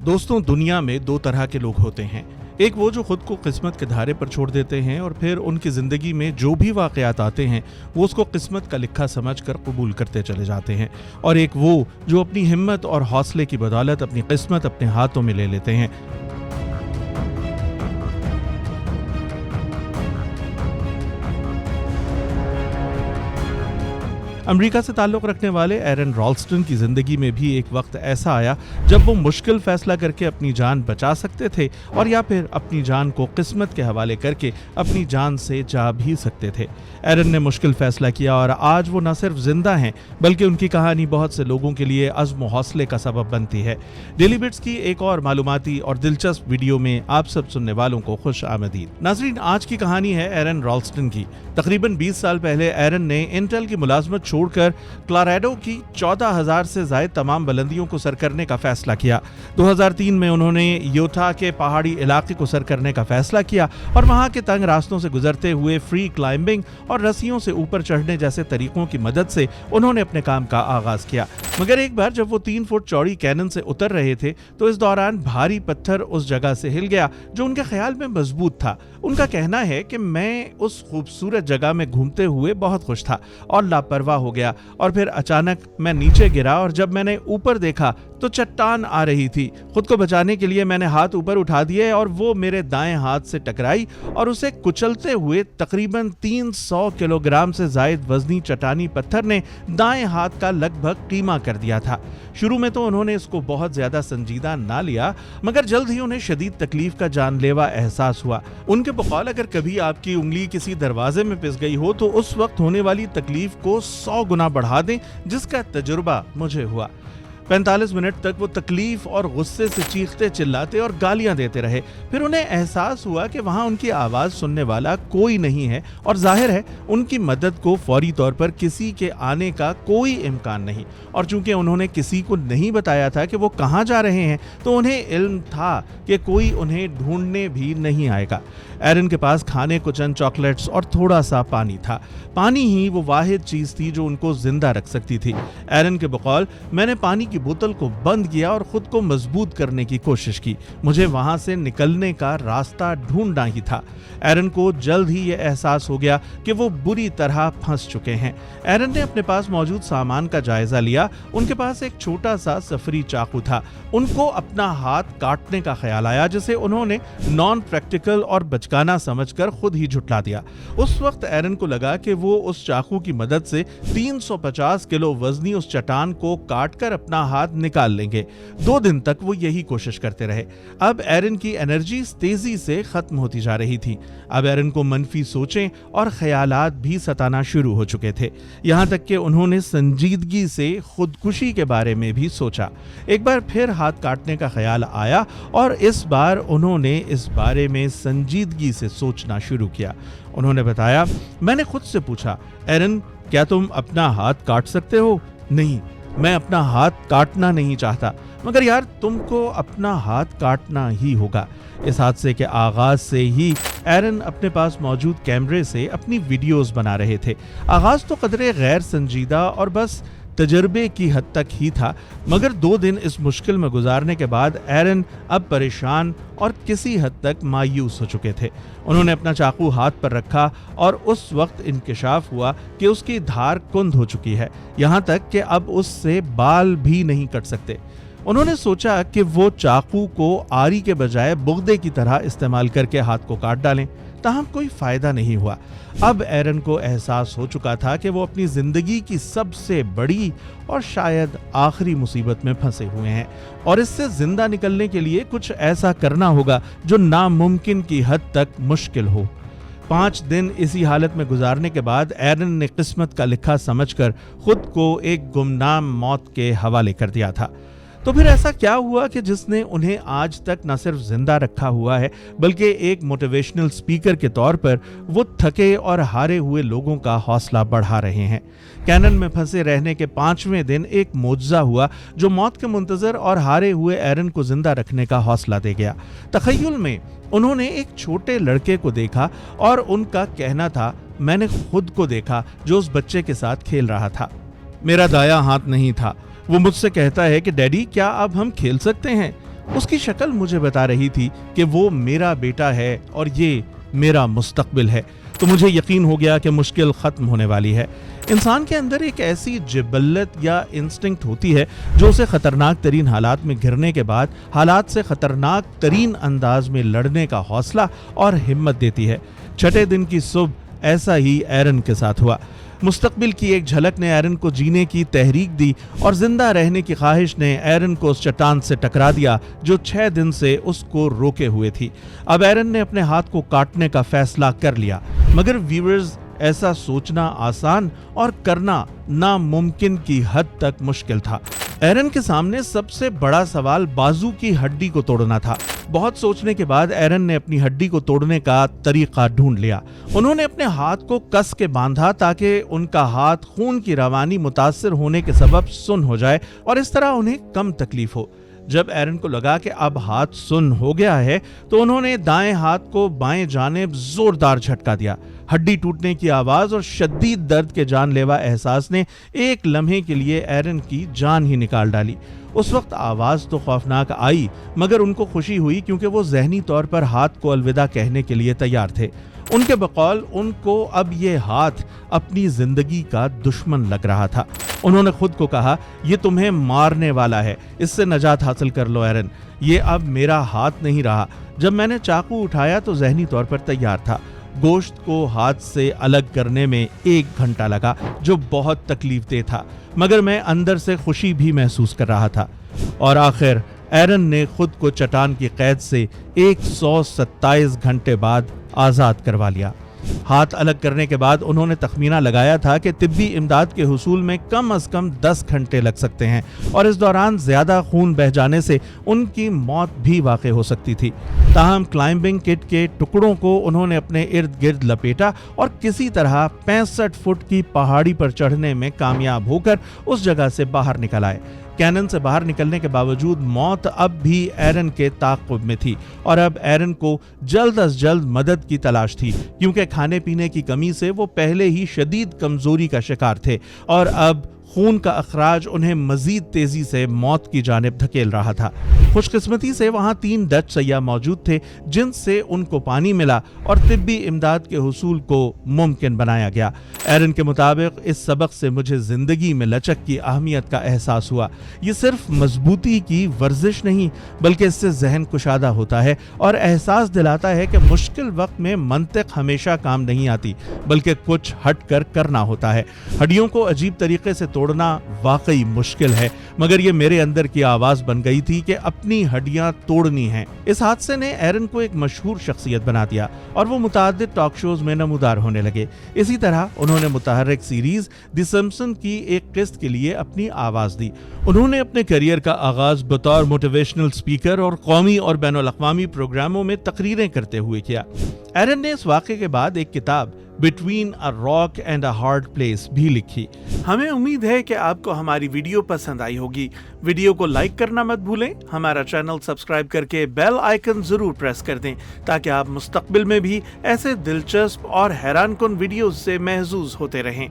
दोस्तों, दुनिया में दो तरह के लोग होते हैं। एक वो जो खुद को किस्मत के धारे पर छोड़ देते हैं और फिर उनकी जिंदगी में जो भी वाकयात आते हैं वो उसको किस्मत का लिखा समझकर कबूल करते चले जाते हैं। और एक वो जो अपनी हिम्मत और हौसले की बदौलत अपनी किस्मत अपने हाथों में ले लेते हैं। अमेरिका से ताल्लुक़ रखने वाले एरन रॉल्स्टन की ज़िंदगी में भी एक वक्त ऐसा आया जब वो मुश्किल फैसला करके अपनी जान बचा सकते थे और या फिर अपनी जान को किस्मत के हवाले करके अपनी जान से जा भी सकते थे। एरन ने मुश्किल फैसला किया और आज वो न सिर्फ जिंदा हैं बल्कि उनकी कहानी बहुत से लोगों के लिए अज़्म हौसले का सबब बनती है। डेली बिट्स की एक और मालूमाती और दिलचस्प वीडियो में आप सब सुनने वालों को खुश आमदीद। नाज़रीन, आज की कहानी है एरन रॉल्स्टन की। तकरीबन 20 साल पहले एरन ने इंटेल की मुलाजमत छोड़कर कोलोराडो की 14,000 से ज़ायद तमाम बुलंदियों को सर करने का फैसला किया। 2003 में उन्होंने यूटा के पहाड़ी इलाके को सर करने का फैसला किया और वहां के तंग रास्तों से गुजरते हुए फ्री क्लाइंबिंग और रस्सियों से ऊपर चढ़ने जैसे तरीकों की मदद से उन्होंने अपने काम का आगाज किया। मगर एक बार जब वो 3 फुट चौड़ी कैनन से उतर रहे थे तो इस दौरान भारी पत्थर उस जगह से हिल गया जो उनके ख्याल में मजबूत था। उनका कहना है कि मैं उस खूबसूरत जगह में घूमते हुए बहुत खुश था और लापरवाह हो गया और फिर अचानक मैं नीचे गिरा और जब मैंने ऊपर देखा तो चट्टान आ रही थी। खुद को बचाने के लिए मैंने हाथ ऊपर उठा दिए और वो मेरे दाएं हाथ से टकराई और उसे कुचलते हुए तकरीबन 300 किलोग्राम से ज़ायद वजनी चट्टानी पत्थर ने दाएं हाथ का लगभग कीमा कर दिया था। शुरू में तो उन्होंने इसको बहुत ज्यादा संजीदा ना लिया मगर जल्द ही उन्हें शदीद तकलीफ का जानलेवा एहसास हुआ। उनके बकौल अगर कभी आपकी उंगली किसी दरवाजे में पिस गई हो तो उस वक्त होने वाली तकलीफ को 100 गुना बढ़ा दें, जिसका तजुर्बा मुझे हुआ। 45 मिनट तक वो तकलीफ और गुस्से से चीखते चिल्लाते और गालियां देते रहे। फिर उन्हें एहसास हुआ कि वहां उनकी आवाज सुनने वाला कोई नहीं है और जाहिर है उनकी मदद को फौरी तौर पर किसी के आने का कोई इम्कान नहीं। और चूंकि उन्होंने किसी को नहीं बताया था कि वो कहां जा रहे हैं तो उन्हें इल्म था कि कोई उन्हें ढूंढने भी नहीं आएगा। एरन के पास खाने को चंद चॉकलेट्स और थोड़ा सा पानी था। पानी ही वो वाहिद चीज थी जो उनको जिंदा रख सकती थी। एरन के बकौल, मैंने पानी की बोतल को बंद किया और खुद को मजबूत करने की कोशिश की। मुझे वहां से निकलने का रास्ता ढूंढना ही था। एरन को जल्द ही यह एहसास हो गया कि वो बुरी तरह फंस चुके हैं। एरन ने अपने पास मौजूद सामान का जायजा लिया। उनके पास एक छोटा सा सफरी चाकू था। उनको अपना हाथ काटने का ख्याल आया जिसे उन्होंने नॉन प्रैक्टिकल और बचकाना समझकर खुद ही झुठला दिया। उस वक्त एरन को लगा कि वो उस चाकू की मदद से 350 किलो वजनी उस चट्टान को काटकर अपना हाथ निकाल लेंगे। 2 दिन तक वो यही कोशिश करते रहे। अब एरन की एनर्जी तेजी से खत्म होती जा रही थी। अब एरन को मनफी सोचें और ख्यालात भी सताना शुरू हो चुके थे। यहां तक कि उन्होंने संजीदगी से खुदकुशी के बारे में भी सोचा। एक बार फिर हाथ काटने का ख्याल आया और इस बार उन्होंने इस बारे में संजीदगी से सोचना शुरू किया। उन्होंने बताया, मैंने खुद से पूछा, एरन, क्या तुम अपना हाथ काट सकते हो? नहीं, मैं अपना हाथ काटना नहीं चाहता। मगर यार, तुमको अपना हाथ काटना ही होगा। इस हादसे के आगाज से ही एरन अपने पास मौजूद कैमरे से अपनी वीडियोस बना रहे थे। आगाज तो कदरे गैर संजीदा और बस तजर्बे की हद तक ही था, मगर 2 दिन इस मुश्किल में गुजारने के बाद एरन अब परेशान और किसी हद तक मायूस हो चुके थे। उन्होंने अपना चाकू हाथ पर रखा और उस वक्त इंकशाफ हुआ कि उसकी धार कुंद हो चुकी है, यहाँ तक कि अब उससे बाल भी नहीं कट सकते। उन्होंने सोचा कि वो चाकू को आरी के बजाय बुगदे की तरह इस्तेमाल करके हाथ को काट डालें, ताहम कोई फायदा नहीं हुआ। अब एरन को एहसास हो चुका था कि वो अपनी जिंदगी की सबसे बड़ी और शायद आखिरी मुसीबत में फंसे हुए हैं और इससे जिंदा निकलने के लिए कुछ ऐसा करना होगा जो नामुमकिन की हद तक मुश्किल हो। 5 दिन इसी हालत में गुजारने के बाद एरन ने किस्मत का लिखा समझकर खुद को एक गुमनाम मौत के हवाले कर दिया था। तो फिर ऐसा क्या हुआ कि जिसने उन्हें आज तक न सिर्फ जिंदा रखा हुआ है बल्कि एक मोटिवेशनल स्पीकर के तौर पर वो थके और हारे हुए लोगों का हौसला बढ़ा रहे हैं। कैनन में फंसे रहने के 5वें दिन एक मोजज़ा हुआ जो मौत के मुंतजर और हारे हुए एरन को जिंदा रखने का हौसला दे गया। तखय्युल में उन्होंने एक छोटे लड़के को देखा और उनका कहना था, मैंने खुद को देखा जो उस बच्चे के साथ खेल रहा था। मेरा दायां हाथ नहीं था। वो मुझसे कहता है कि डैडी, क्या अब हम खेल सकते हैं? اس کی شکل مجھے بتا رہی تھی کہ وہ میرا بیٹا ہے اور یہ میرا مستقبل ہے۔ تو مجھے یقین ہو گیا کہ مشکل ختم ہونے والی ہے۔ انسان کے اندر ایک ایسی جبلت یا انسٹنکٹ ہوتی ہے جو اسے خطرناک ترین حالات میں گھرنے کے بعد حالات سے خطرناک ترین انداز میں لڑنے کا حوصلہ اور ہمت دیتی ہے۔ چھٹے دن کی صبح ایسا ہی ایرن کے ساتھ ہوا۔ مستقبل کی ایک جھلک نے ایرن کو جینے کی تحریک دی اور زندہ رہنے کی خواہش نے ایرن کو اس چٹان سے ٹکرا دیا جو 6 دن سے اس کو روکے ہوئے تھی۔ اب ایرن نے اپنے ہاتھ کو کاٹنے کا فیصلہ کر لیا، مگر ویورز ایسا سوچنا آسان اور کرنا ناممکن کی حد تک مشکل تھا۔ ایرن کے سامنے سب سے بڑا سوال بازو کی ہڈی کو توڑنا تھا۔ بہت سوچنے کے بعد ایرن نے اپنی ہڈی کو توڑنے کا طریقہ ڈھونڈ لیا۔ انہوں نے اپنے ہاتھ کو کس کے باندھا تاکہ ان کا ہاتھ خون کی روانی متاثر ہونے کے سبب سن ہو جائے اور اس طرح انہیں کم تکلیف ہو۔ جب ایرن کو لگا کہ اب ہاتھ سن ہو گیا ہے تو انہوں نے دائیں ہاتھ کو بائیں جانب زوردار جھٹکا دیا۔ ہڈی ٹوٹنے کی آواز اور شدید درد کے جان لیوا احساس نے ایک لمحے کے لیے ایرن کی جان ہی نکال ڈالی۔ اس وقت آواز تو خوفناک آئی، مگر ان کو خوشی ہوئی کیونکہ وہ ذہنی طور پر ہاتھ کو الوداع کہنے کے لیے تیار تھے۔ ان کے بقول ان کو اب یہ ہاتھ اپنی زندگی کا دشمن لگ رہا تھا۔ انہوں نے خود کو کہا، یہ تمہیں مارنے والا ہے، اس سے نجات حاصل کر لو ایرن، یہ اب میرا ہاتھ نہیں رہا۔ جب میں نے چاقو اٹھایا تو ذہنی طور پر تیار تھا۔ گوشت کو ہاتھ سے الگ کرنے میں 1 گھنٹہ لگا جو بہت تکلیف دہ تھا، مگر میں اندر سے خوشی بھی محسوس کر رہا تھا۔ اور آخر ایرن نے خود کو چٹان کی قید سے 127 گھنٹے بعد آزاد کروا لیا۔ ہاتھ الگ کرنے کے بعد انہوں نے تخمینہ لگایا تھا کہ طبی امداد کے حصول میں کم از کم 10 گھنٹے لگ سکتے ہیں اور اس دوران زیادہ خون بہہ جانے سے ان کی موت بھی واقع ہو سکتی تھی۔ تاہم کلائمبنگ کٹ کے ٹکڑوں کو انہوں نے اپنے ارد گرد لپیٹا اور کسی طرح 65 فٹ کی پہاڑی پر چڑھنے میں کامیاب ہو کر اس جگہ سے باہر نکل آئے۔ کینن سے باہر نکلنے کے باوجود موت اب بھی ایرن کے تعاقب میں تھی اور اب ایرن کو جلد از جلد مدد کی تلاش تھی کیونکہ کھانے پینے کی کمی سے وہ پہلے ہی شدید کمزوری کا شکار تھے اور اب خون کا اخراج انہیں مزید تیزی سے موت کی جانب دھکیل رہا تھا۔ خوش قسمتی سے وہاں 3 ڈچ سیاح موجود تھے جن سے ان کو پانی ملا اور طبی امداد کے حصول کو ممکن بنایا گیا۔ ایرن کے مطابق اس سبق سے مجھے زندگی میں لچک کی اہمیت کا احساس ہوا۔ یہ صرف مضبوطی کی ورزش نہیں بلکہ اس سے ذہن کشادہ ہوتا ہے اور احساس دلاتا ہے کہ مشکل وقت میں منطق ہمیشہ کام نہیں آتی بلکہ کچھ ہٹ کر کرنا ہوتا ہے۔ ہڈیوں کو عجیب طریقے سے توڑنا واقعی مشکل ہے، مگر یہ میرے اندر کی آواز بن گئی تھی کہ اپنی ہڈیاں توڑنی ہیں۔ اس حادثے نے ایرن کو ایک مشہور شخصیت بنا دیا اور وہ متعدد ٹاک شوز میں نمودار ہونے لگے۔ اسی طرح انہوں نے متحرک سیریز دی سمپسن کی ایک قسط کے لیے اپنی آواز دی۔ انہوں نے اپنے کیریئر کا آغاز بطور موٹیویشنل سپیکر اور قومی اور بین الاقوامی پروگراموں میں تقریریں کرتے ہوئے کیا۔ ایرن نے اس واقعے کے بعد ایک کتاب between a rock and a hard place بھی لکھی۔ ہمیں امید ہے کہ آپ کو ہماری ویڈیو پسند آئی ہوگی۔ ویڈیو کو لائک کرنا مت بھولیں، ہمارا چینل سبسکرائب کر کے بیل آئیکن ضرور پریس کر دیں تاکہ آپ مستقبل میں بھی ایسے دلچسپ اور حیران کن ویڈیوز سے محظوظ ہوتے رہیں۔